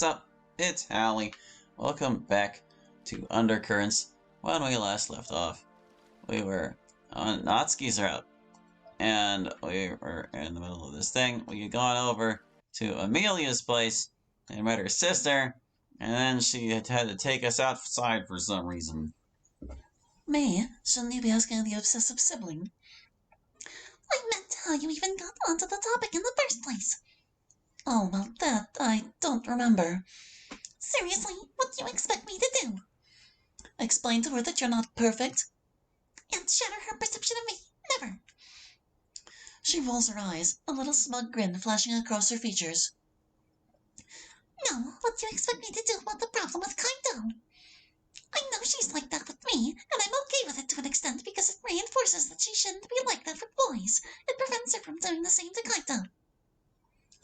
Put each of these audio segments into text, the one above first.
What's up? It's Hallie. Welcome back to Undercurrents. When we last left off, we were on Natsuki's route, and we were in the middle of this thing. We had gone over to Amelia's place and met her sister, and then she had to take us outside for some reason. Me? Shouldn't you be asking the obsessive sibling? I meant how you even got onto the topic in the first place. Oh, well, that I don't remember. Seriously, what do you expect me to do? Explain to her that you're not perfect? And shatter her perception of me? Never. She rolls her eyes, a little smug grin flashing across her features. No, what do you expect me to do about the problem with Kaito? I know she's like that with me, and I'm okay with it to an extent because it reinforces that she shouldn't be like that with boys. It prevents her from doing the same to Kaito.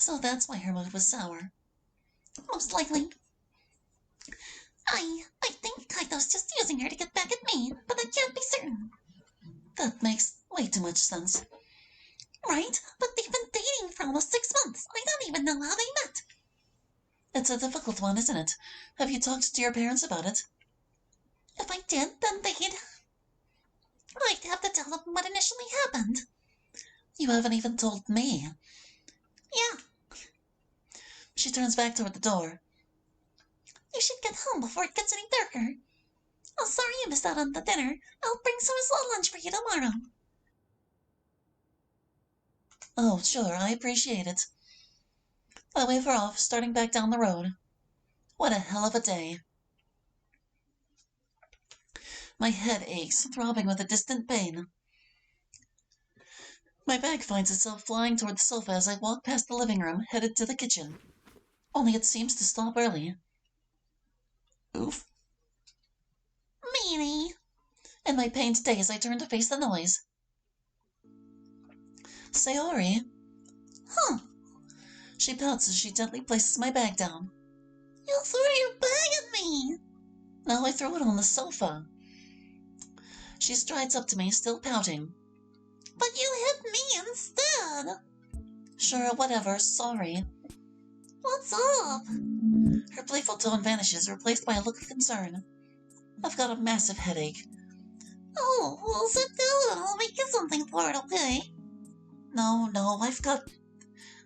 So that's why her mood was sour. Most likely. I think Kaito's just using her to get back at me, but I can't be certain. That makes way too much sense. Right, but they've been dating for almost 6 months. I don't even know how they met. It's a difficult one, isn't it? Have you talked to your parents about it? If I did, then I'd have to tell them what initially happened. You haven't even told me. Yeah. She turns back toward the door. You should get home before it gets any darker. Oh, sorry you missed out on the dinner. I'll bring some slow lunch for you tomorrow. Oh, sure, I appreciate it. I wave her off, starting back down the road. What a hell of a day. My head aches, throbbing with a distant pain. My bag finds itself flying toward the sofa as I walk past the living room, headed to the kitchen. Only it seems to stop early. Oof. Meanie! In my pained daze, I turn to face the noise. Sayori. Huh. She pouts as she gently places my bag down. You threw your bag at me! Now I throw it on the sofa. She strides up to me, still pouting. But you hit me instead! Sure, whatever, sorry. What's up? Her playful tone vanishes, replaced by a look of concern. I've got a massive headache. Oh, well, sit down and I'll make you something for it, okay? No, I've got...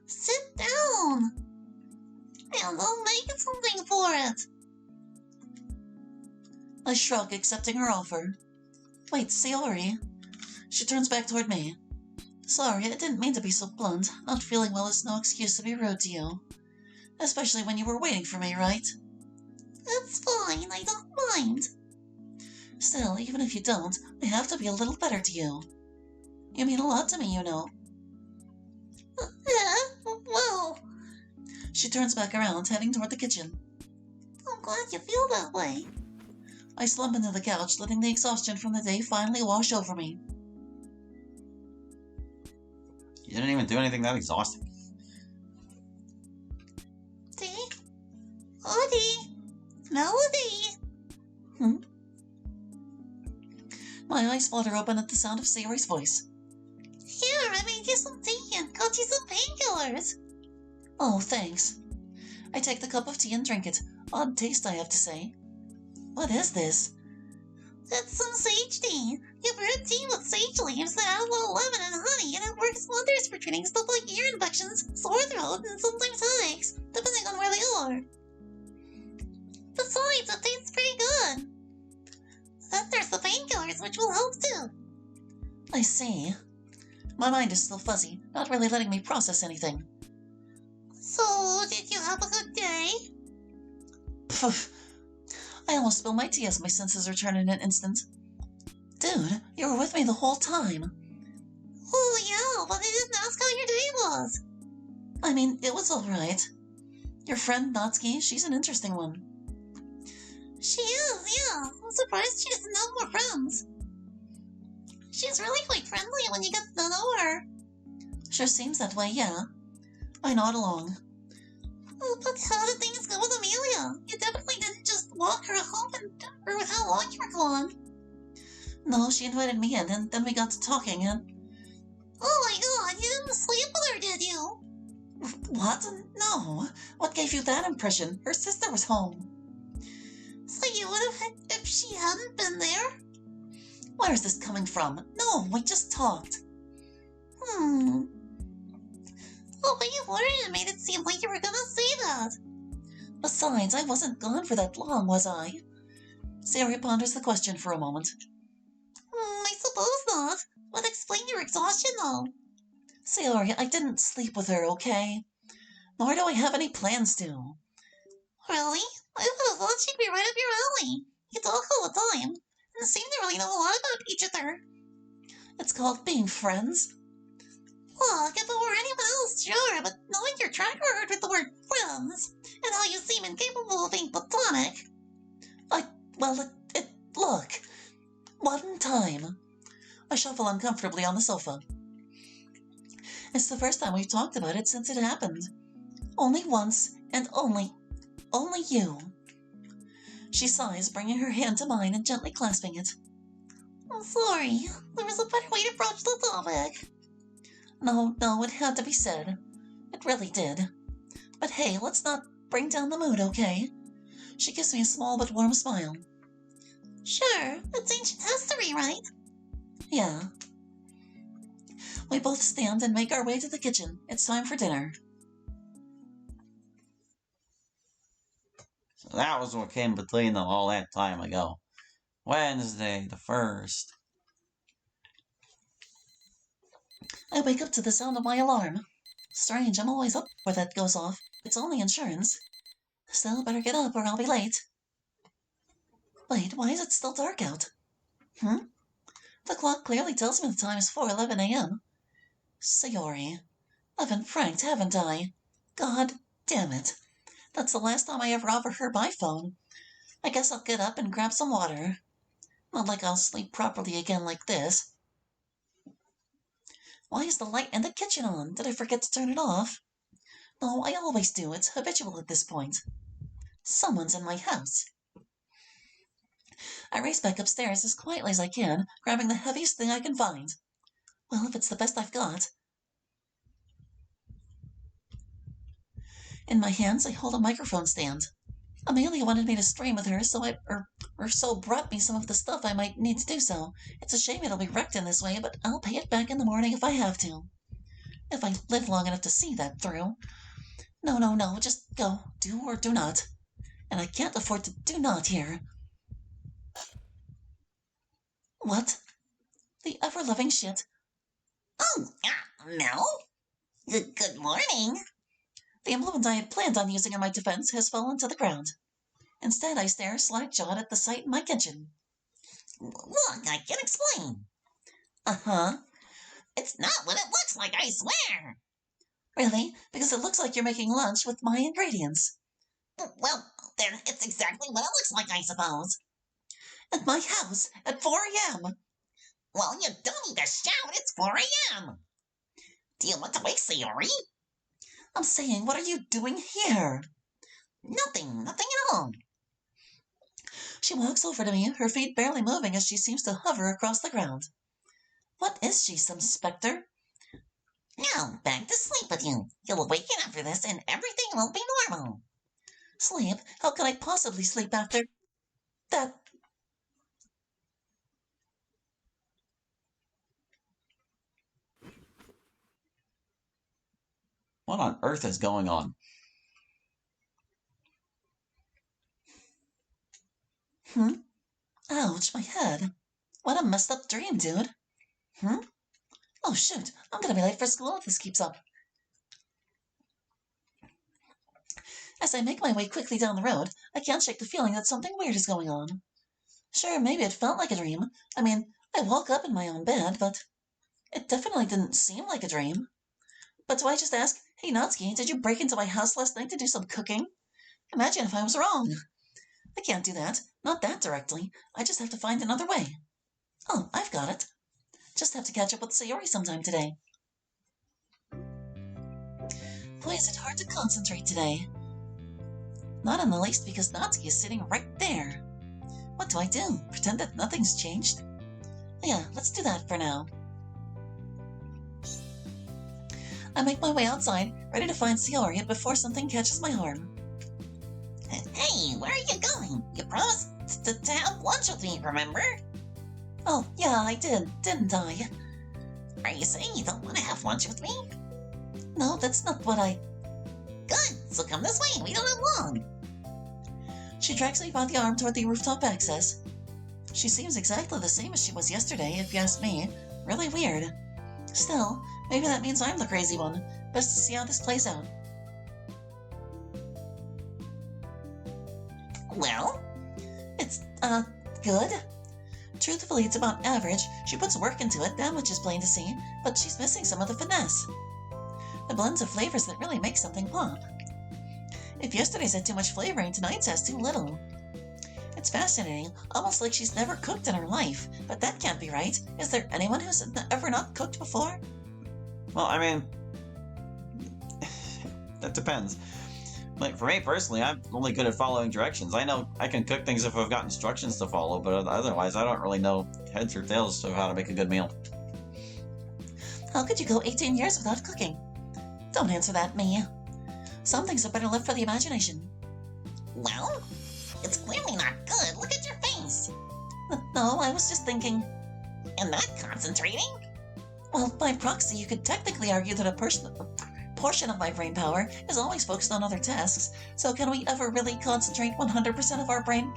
Sit down! And I'll make you something for it. I shrug, accepting her offer. Wait, Sayori. She turns back toward me. Sorry, I didn't mean to be so blunt. Not feeling well is no excuse to be rude to you. Especially when you were waiting for me, right? It's fine, I don't mind. Still, even if you don't, I have to be a little better to you. You mean a lot to me, you know. Well... She turns back around, heading toward the kitchen. I'm glad you feel that way. I slump into the couch, letting the exhaustion from the day finally wash over me. You didn't even do anything that exhausting. Dee? Odie? Melody? My eyes flutter open at the sound of Sayori's voice. Here, I made you some tea and got you some painkillers. Oh, thanks. I take the cup of tea and drink it. Odd taste, I have to say. What is this? It's some sage tea. You brew tea with sage leaves that add a little lemon and honey, and it works wonders for treating stuff like ear infections, sore throat, and sometimes headaches, depending on where they are. Besides, it tastes pretty good. Then there's the painkillers, which will help too. I see. My mind is still fuzzy, not really letting me process anything. So, did you have a good day? Pfft. I almost spill my tea as my senses return in an instant. Dude, you were with me the whole time. Oh yeah, but I didn't ask how your day was. I mean, it was alright. Your friend Natsuki, she's an interesting one. She is, yeah. I'm surprised she doesn't have more friends. She's really quite friendly when you get to know her. Sure seems that way, yeah. I nod along. But how did things go with Amelia? You definitely didn't just walk her home and for how long you were gone. No, she invited me in, and then we got to talking, and... Oh my god, you didn't sleep with her, did you? What? No. What gave you that impression? Her sister was home. So you would have if she hadn't been there? Where is this coming from? No, we just talked. The way you worded it made it seem like you were gonna say that. Besides, I wasn't gone for that long, was I? Sayori ponders the question for a moment. I suppose not. Would explain your exhaustion, though. Sayori, I didn't sleep with her, okay? Nor do I have any plans to. Really? I would have thought she'd be right up your alley. You talk all the time, and seem to really know a lot about each other. It's called being friends. Look, if it were anyone else, sure, but knowing your track record with the word friends, and how you seem incapable of being platonic. Look. One time. I shuffle uncomfortably on the sofa. It's the first time we've talked about it since it happened. Only once, and only you. She sighs, bringing her hand to mine and gently clasping it. I'm sorry. There was a better way to approach the topic. No, it had to be said. It really did. But hey, let's not bring down the mood, okay? She gives me a small but warm smile. Sure, it's ancient history, right? Yeah. We both stand and make our way to the kitchen. It's time for dinner. So that was what came between them all that time ago. Wednesday the 1st. I wake up to the sound of my alarm. Strange, I'm always up before that goes off. It's only insurance. Still, better get up or I'll be late. Wait, why is it still dark out? The clock clearly tells me the time is 4:11 a.m. Sayori. I've been pranked, haven't I? God damn it. That's the last time I ever offer her my phone. I guess I'll get up and grab some water. Not like I'll sleep properly again like this. Why is the light in the kitchen on? Did I forget to turn it off? No, I always do. It's habitual at this point. Someone's in my house. I race back upstairs as quietly as I can, grabbing the heaviest thing I can find. Well, if it's the best I've got. In my hands, I hold a microphone stand. Amelia wanted me to stream with her, so brought me some of the stuff I might need to do so. It's a shame it'll be wrecked in this way, but I'll pay it back in the morning if I have to. If I live long enough to see that through. No, just go. Do or do not. And I can't afford to do not here. What? The ever-loving shit. Oh, Mel? Good morning. The implement I had planned on using in my defense has fallen to the ground. Instead, I stare slack-jawed at the sight in my kitchen. Look, I can explain. Uh-huh. It's not what it looks like, I swear. Really? Because it looks like you're making lunch with my ingredients. Well, then it's exactly what it looks like, I suppose. At my house at 4 a.m. Well, you don't need to shout. It's 4 a.m. Do you want to wake Sayori? I'm saying, what are you doing here? Nothing at all. She walks over to me, her feet barely moving as she seems to hover across the ground. What is she, some specter? Now, back to sleep with you. You'll awaken after this and everything will be normal. Sleep? How can I possibly sleep after that? What on earth is going on? Ouch, my head. What a messed up dream, dude. Oh, shoot. I'm gonna be late for school if this keeps up. As I make my way quickly down the road, I can't shake the feeling that something weird is going on. Sure, maybe it felt like a dream. I mean, I woke up in my own bed, but it definitely didn't seem like a dream. But do I just ask, hey, Natsuki, did you break into my house last night to do some cooking? Imagine if I was wrong. I can't do that. Not that directly. I just have to find another way. Oh, I've got it. Just have to catch up with Sayori sometime today. Boy, is it hard to concentrate today. Not in the least because Natsuki is sitting right there. What do I do? Pretend that nothing's changed? Yeah, let's do that for now. I make my way outside, ready to find Cioria before something catches my arm. Hey, where are you going? You promised to have lunch with me, remember? Oh, yeah, I did, didn't I? Are you saying you don't want to have lunch with me? No, that's not what I... Good, so come this way, we don't have long. She drags me by the arm toward the rooftop access. She seems exactly the same as she was yesterday, if you ask me. Really weird. Still, maybe that means I'm the crazy one. Best to see how this plays out. Well? It's, good. Truthfully, it's about average. She puts work into it, that much is plain to see, but she's missing some of the finesse. The blends of flavors that really make something pop. If yesterday's had too much flavoring, tonight's has too little. It's fascinating, almost like she's never cooked in her life, but that can't be right. Is there anyone who's ever not cooked before? Well, I mean, that depends. Like, for me personally, I'm only good at following directions. I know I can cook things if I've got instructions to follow, but otherwise I don't really know heads or tails of how to make a good meal. How could you go 18 years without cooking? Don't answer that, Mia. Some things are better left for the imagination. Well, it's clearly not good. Look at your face. No, I was just thinking... And not concentrating? Well, by proxy, you could technically argue that a portion of my brain power is always focused on other tasks, so can we ever really concentrate 100% of our brain?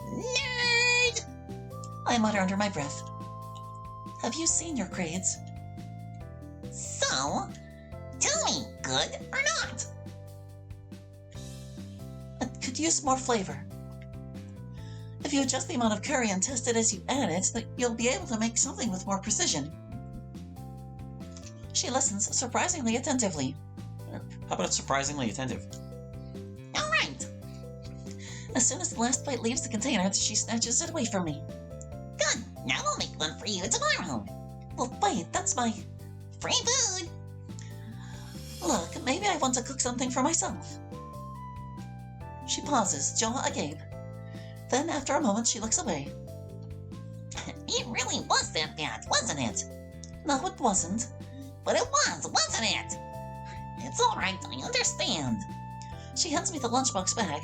Nerd! I mutter under my breath. Have you seen your grades? So, tell me, good or not? It could use more flavor. If you adjust the amount of curry and test it as you add it, you'll be able to make something with more precision. She listens surprisingly attentively. How about surprisingly attentive? All right. As soon as the last bite leaves the container, she snatches it away from me. Good. Now I'll make one for you tomorrow. Well, wait, that's my... Free food. Look, maybe I want to cook something for myself. She pauses, jaw agape. Then, after a moment, she looks away. It really was that bad, wasn't it? No, it wasn't. But it was, wasn't it? It's all right, I understand. She hands me the lunchbox bag.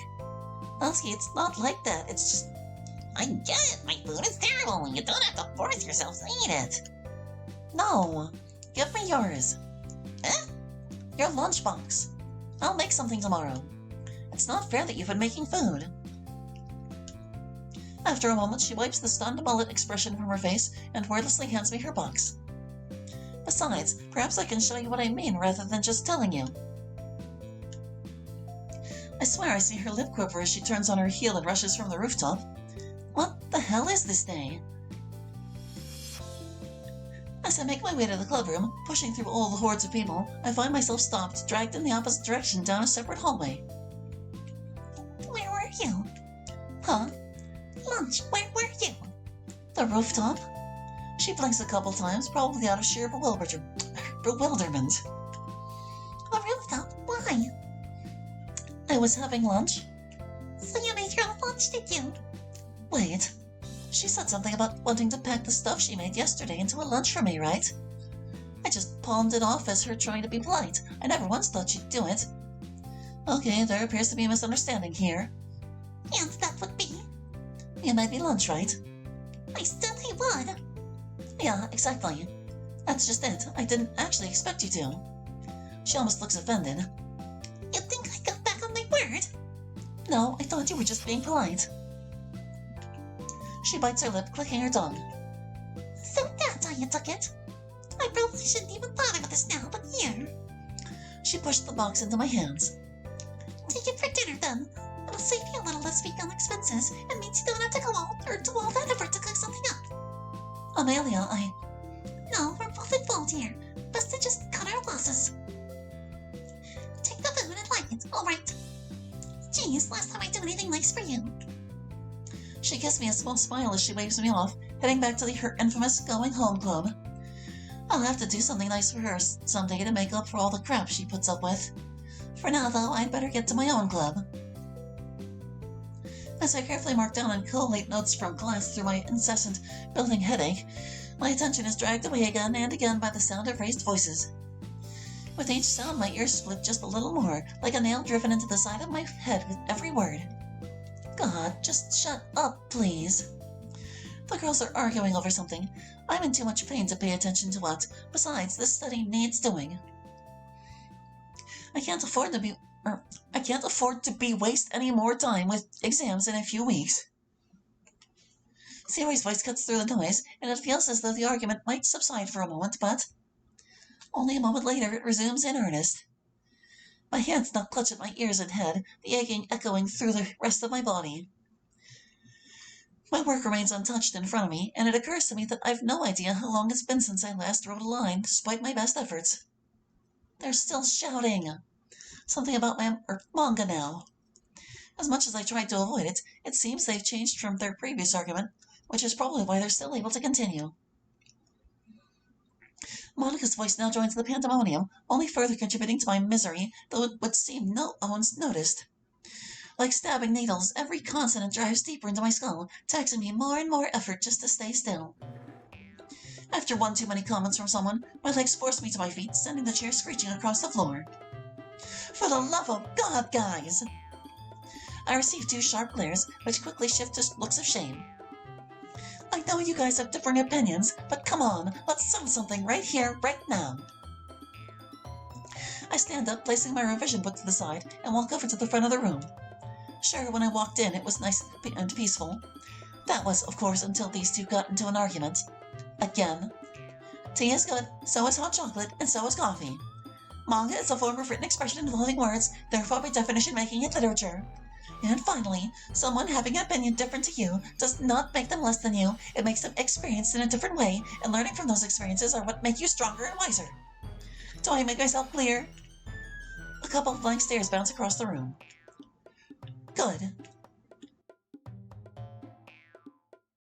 Elsky, it's not like that, it's just... I get it, my food is terrible. You don't have to force yourself to eat it. No, give me yours. Huh? Your lunchbox. I'll make something tomorrow. It's not fair that you've been making food. After a moment, she wipes the stunned mullet expression from her face and wordlessly hands me her box. Besides, perhaps I can show you what I mean rather than just telling you. I swear I see her lip quiver as she turns on her heel and rushes from the rooftop. What the hell is this day? As I make my way to the clubroom, pushing through all the hordes of people, I find myself stopped, dragged in the opposite direction down a separate hallway. Where were you? Huh? Lunch, where were you? The rooftop? She blinks a couple times, probably out of sheer bewilderment. The rooftop? Why? I was having lunch. So you made your own lunch, did you? Wait. She said something about wanting to pack the stuff she made yesterday into a lunch for me, right? I just palmed it off as her trying to be polite. I never once thought she'd do it. Okay, there appears to be a misunderstanding here. And that would be? It might be lunch, right? I said I would. Yeah, exactly. That's just it. I didn't actually expect you to. She almost looks offended. You think I got back on my word? No, I thought you were just being polite. She bites her lip, clicking her tongue. So that's how you took it? I probably shouldn't even bother with this now, but here. She pushed the box into my hands. Take it for dinner then. It'll save you a little this week on expenses and means you don't have to go out or do all that effort to cook something up. Amelia, No, we're both at fault here. Best to just cut our losses. Take the food and like it, alright? Geez, last time I do anything nice for you. She gives me a small smile as she waves me off, heading back to her infamous Going Home Club. I'll have to do something nice for her someday to make up for all the crap she puts up with. For now, though, I'd better get to my own club. As I carefully mark down and collate notes from class through my incessant building headache, my attention is dragged away again and again by the sound of raised voices. With each sound, my ears split just a little more, like a nail driven into the side of my head with every word. God, just shut up, please. The girls are arguing over something. I'm in too much pain to pay attention to what. Besides, this study needs doing. I can't afford to waste any more time with exams in a few weeks. Siri's voice cuts through the noise, and it feels as though the argument might subside for a moment, but only a moment later it resumes in earnest. My hands now clutch at my ears and head, the aching echoing through the rest of my body. My work remains untouched in front of me, and it occurs to me that I've no idea how long it's been since I last wrote a line, despite my best efforts. They're still shouting. Something about my manga now. As much as I tried to avoid it, it seems they've changed from their previous argument, which is probably why they're still able to continue. Monica's voice now joins the pandemonium, only further contributing to my misery, though it would seem no one's noticed. Like stabbing needles, every consonant drives deeper into my skull, taxing me more and more effort just to stay still. After one too many comments from someone, my legs force me to my feet, sending the chair screeching across the floor. For the love of God, guys! I receive 2 sharp glares, which quickly shift to looks of shame. I know you guys have differing opinions, but come on, let's settle something right here, right now. I stand up, placing my revision book to the side, and walk over to the front of the room. Sure, when I walked in, it was nice and peaceful. That was, of course, until these 2 got into an argument. Again. Tea is good, so is hot chocolate, and so is coffee. Manga is a form of written expression involving words, therefore by definition making it literature. And finally, someone having an opinion different to you does not make them less than you. It makes them experienced in a different way, and learning from those experiences are what make you stronger and wiser. Do I make myself clear? A couple of blank stares bounce across the room. Good.